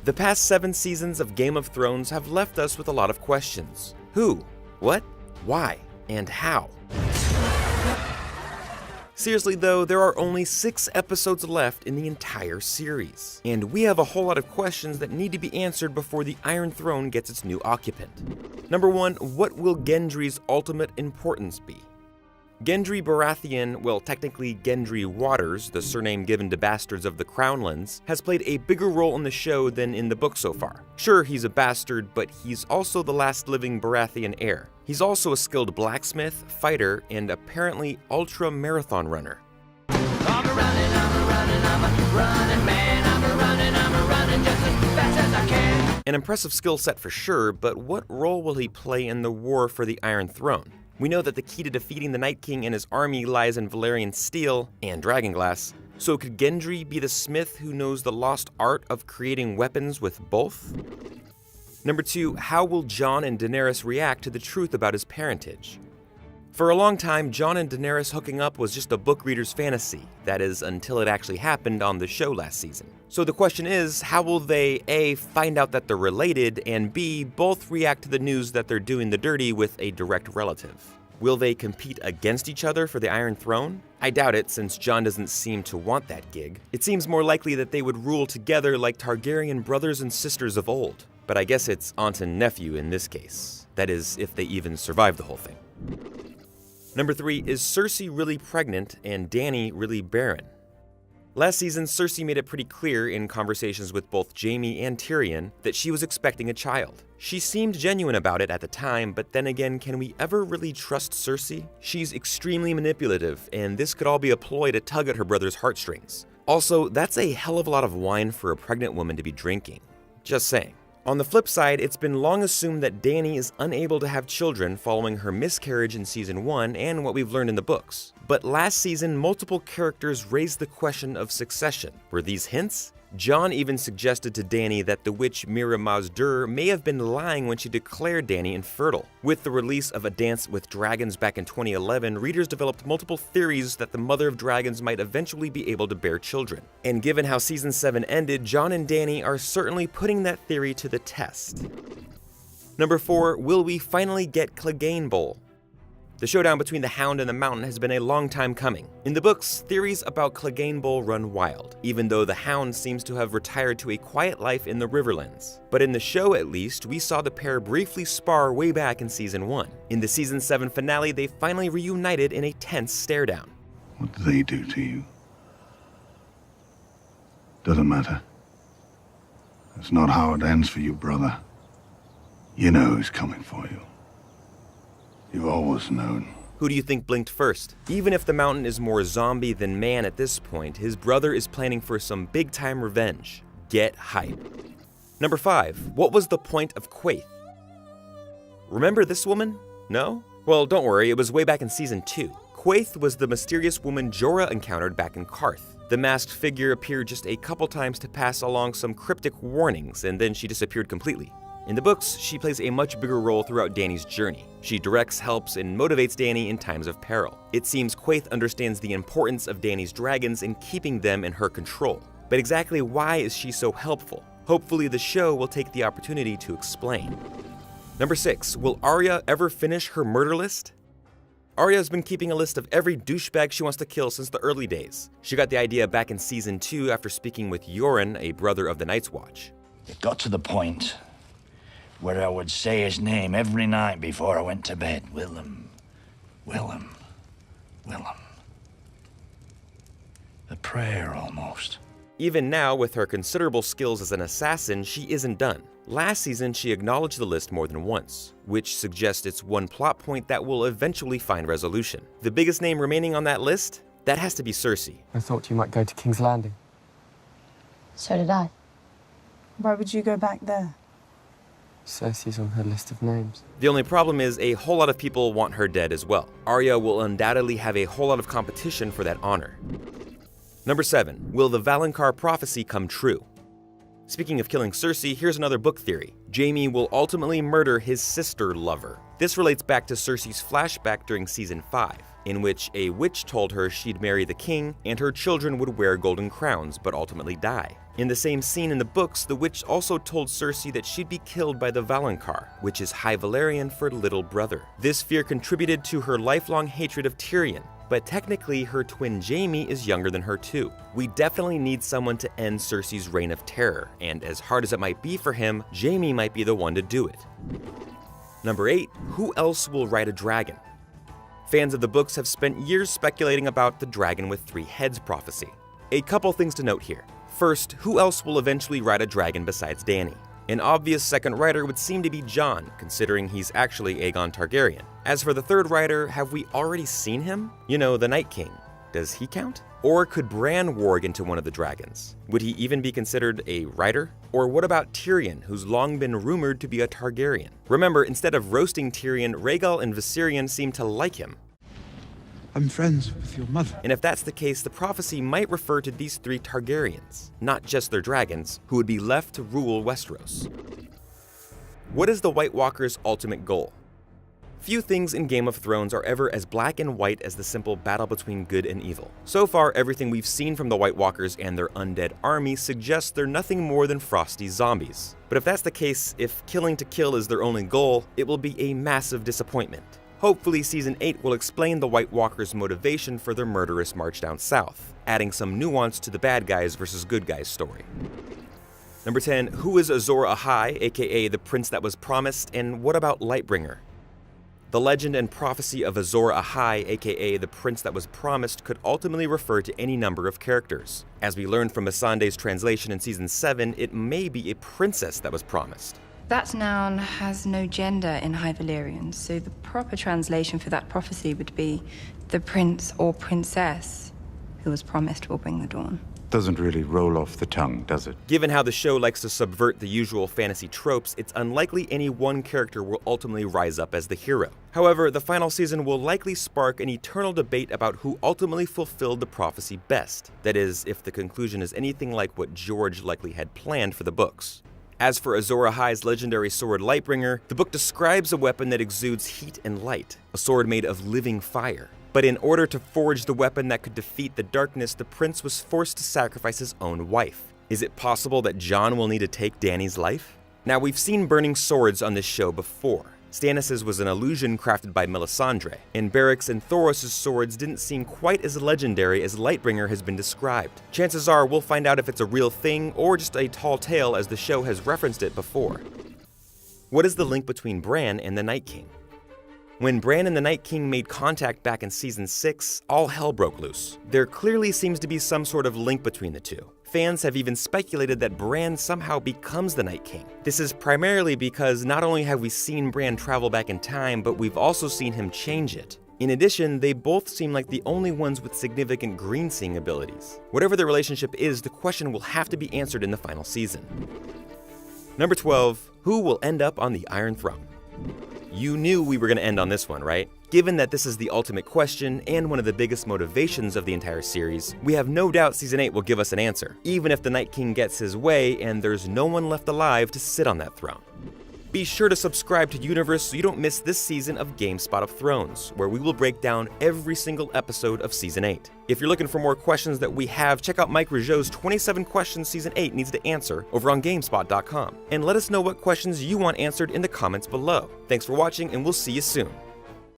The past 7 seasons of Game of Thrones have left us with a lot of questions. Who? What? Why? And how? Seriously though, there are only 6 episodes left in the entire series, and we have a whole lot of questions that need to be answered before the Iron Throne gets its new occupant. Number 1, what will Gendry's ultimate importance be? Gendry Baratheon, well technically Gendry Waters, the surname given to bastards of the Crownlands, has played a bigger role in the show than in the book so far. Sure, he's a bastard, but he's also the last living Baratheon heir. He's also a skilled blacksmith, fighter, and apparently ultra-marathon runner. I'm a running man, I'm a running just as fast as I can. An impressive skill set for sure, but what role will he play in the war for the Iron Throne? We know that the key to defeating the Night King and his army lies in Valyrian steel and dragonglass, so could Gendry be the smith who knows the lost art of creating weapons with both? Number 2, how will Jon and Daenerys react to the truth about his parentage? For a long time, Jon and Daenerys hooking up was just a book reader's fantasy, that is, until it actually happened on the show last season. So the question is, how will they A, find out that they're related, and B, both react to the news that they're doing the dirty with a direct relative? Will they compete against each other for the Iron Throne? I doubt it, since Jon doesn't seem to want that gig. It seems more likely that they would rule together like Targaryen brothers and sisters of old. But I guess it's aunt and nephew in this case. That is, if they even survive the whole thing. Number 3, is Cersei really pregnant and Dany really barren? Last season, Cersei made it pretty clear in conversations with both Jaime and Tyrion that she was expecting a child. She seemed genuine about it at the time, but then again, can we ever really trust Cersei? She's extremely manipulative, and this could all be a ploy to tug at her brother's heartstrings. Also, that's a hell of a lot of wine for a pregnant woman to be drinking. Just saying. On the flip side, it's been long assumed that Dany is unable to have children following her miscarriage in Season 1 and what we've learned in the books. But last season, multiple characters raised the question of succession. Were these hints? Jon even suggested to Dany that the witch Mira Maz-Dur may have been lying when she declared Dany infertile. With the release of A Dance with Dragons back in 2011, readers developed multiple theories that the Mother of Dragons might eventually be able to bear children. And given how Season 7 ended, Jon and Dany are certainly putting that theory to the test. Number 4, will we finally get Clegane Bowl? The showdown between the Hound and the Mountain has been a long time coming. In the books, theories about Clegane Bowl run wild, even though the Hound seems to have retired to a quiet life in the Riverlands. But in the show at least, we saw the pair briefly spar way back in Season 1. In the Season 7 finale, they finally reunited in a tense stare-down. What do they do to you? Doesn't matter. That's not how it ends for you, brother. You know who's coming for you. You've always known. Who do you think blinked first? Even if the Mountain is more zombie than man at this point, his brother is planning for some big-time revenge. Get hype. Number 5, what was the point of Quaithe? Remember this woman? No? Well, don't worry, it was way back in Season 2. Quaithe was the mysterious woman Jorah encountered back in Qarth. The masked figure appeared just a couple times to pass along some cryptic warnings, and then she disappeared completely. In the books, she plays a much bigger role throughout Dany's journey. She directs, helps, and motivates Dany in times of peril. It seems Quaithe understands the importance of Dany's dragons and keeping them in her control. But exactly why is she so helpful? Hopefully the show will take the opportunity to explain. Number 6, will Arya ever finish her murder list? Arya's been keeping a list of every douchebag she wants to kill since the early days. She got the idea back in Season 2 after speaking with Yoren, a brother of the Night's Watch. It got to the point where I would say his name every night before I went to bed. Willem, Willem, Willem. A prayer, almost. Even now, with her considerable skills as an assassin, she isn't done. Last season, she acknowledged the list more than once, which suggests it's one plot point that will eventually find resolution. The biggest name remaining on that list? That has to be Cersei. I thought you might go to King's Landing. So did I. Why would you go back there? Cersei's on her list of names. The only problem is a whole lot of people want her dead as well. Arya will undoubtedly have a whole lot of competition for that honor. Number 7, will the Valonqar prophecy come true? Speaking of killing Cersei, here's another book theory. Jaime will ultimately murder his sister lover. This relates back to Cersei's flashback during Season 5. in which a witch told her she'd marry the king and her children would wear golden crowns but ultimately die. In the same scene in the books, the witch also told Cersei that she'd be killed by the Valonqar, which is High Valyrian for little brother. This fear contributed to her lifelong hatred of Tyrion, but technically her twin Jaime is younger than her too. We definitely need someone to end Cersei's reign of terror, and as hard as it might be for him, Jaime might be the one to do it. Number 8, who else will ride a dragon? Fans of the books have spent years speculating about the dragon with 3 heads prophecy. A couple things to note here. First, who else will eventually ride a dragon besides Dany? An obvious second rider would seem to be Jon, considering he's actually Aegon Targaryen. As for the third rider, have we already seen him? You know, the Night King. Does he count? Or could Bran warg into one of the dragons? Would he even be considered a rider? Or what about Tyrion, who's long been rumored to be a Targaryen? Remember, instead of roasting Tyrion, Rhaegal and Viserion seem to like him. I'm friends with your mother. And if that's the case, the prophecy might refer to these 3 Targaryens, not just their dragons, who would be left to rule Westeros. What is the White Walker's ultimate goal? Few things in Game of Thrones are ever as black and white as the simple battle between good and evil. So far, everything we've seen from the White Walkers and their undead army suggests they're nothing more than frosty zombies. But if that's the case, if killing to kill is their only goal, it will be a massive disappointment. Hopefully, Season 8 will explain the White Walkers' motivation for their murderous march down south, adding some nuance to the bad guys versus good guys story. Number 10, who is Azor Ahai, aka the Prince That Was Promised, and what about Lightbringer? The legend and prophecy of Azor Ahai, aka the Prince That Was Promised, could ultimately refer to any number of characters. As we learned from Missandei's translation in Season 7, it may be a princess that was promised. That noun has no gender in High Valyrian, so the proper translation for that prophecy would be the prince or princess who was promised will bring the dawn. Doesn't really roll off the tongue, does it? Given how the show likes to subvert the usual fantasy tropes, it's unlikely any one character will ultimately rise up as the hero. However, the final season will likely spark an eternal debate about who ultimately fulfilled the prophecy best. That is, if the conclusion is anything like what George likely had planned for the books. As for Azor Ahai's legendary sword Lightbringer, the book describes a weapon that exudes heat and light, a sword made of living fire. But in order to forge the weapon that could defeat the darkness, the prince was forced to sacrifice his own wife. Is it possible that Jon will need to take Dany's life? Now, we've seen burning swords on this show before. Stannis's was an illusion crafted by Melisandre, and Beric's and Thoros' swords didn't seem quite as legendary as Lightbringer has been described. Chances are we'll find out if it's a real thing or just a tall tale, as the show has referenced it before. What is the link between Bran and the Night King? When Bran and the Night King made contact back in Season 6, all hell broke loose. There clearly seems to be some sort of link between the two. Fans have even speculated that Bran somehow becomes the Night King. This is primarily because not only have we seen Bran travel back in time, but we've also seen him change it. In addition, they both seem like the only ones with significant green-seeing abilities. Whatever their relationship is, the question will have to be answered in the final season. Number 12, who will end up on the Iron Throne? You knew we were going to end on this one, right? Given that this is the ultimate question and one of the biggest motivations of the entire series, we have no doubt Season 8 will give us an answer, even if the Night King gets his way and there's no one left alive to sit on that throne. Be sure to subscribe to Universe so you don't miss this season of GameSpot of Thrones, where we will break down every single episode of Season 8. If you're looking for more questions that we have, check out Mike Rougeau's 27 questions Season 8 needs to answer over on GameSpot.com. And let us know what questions you want answered in the comments below. Thanks for watching, and we'll see you soon.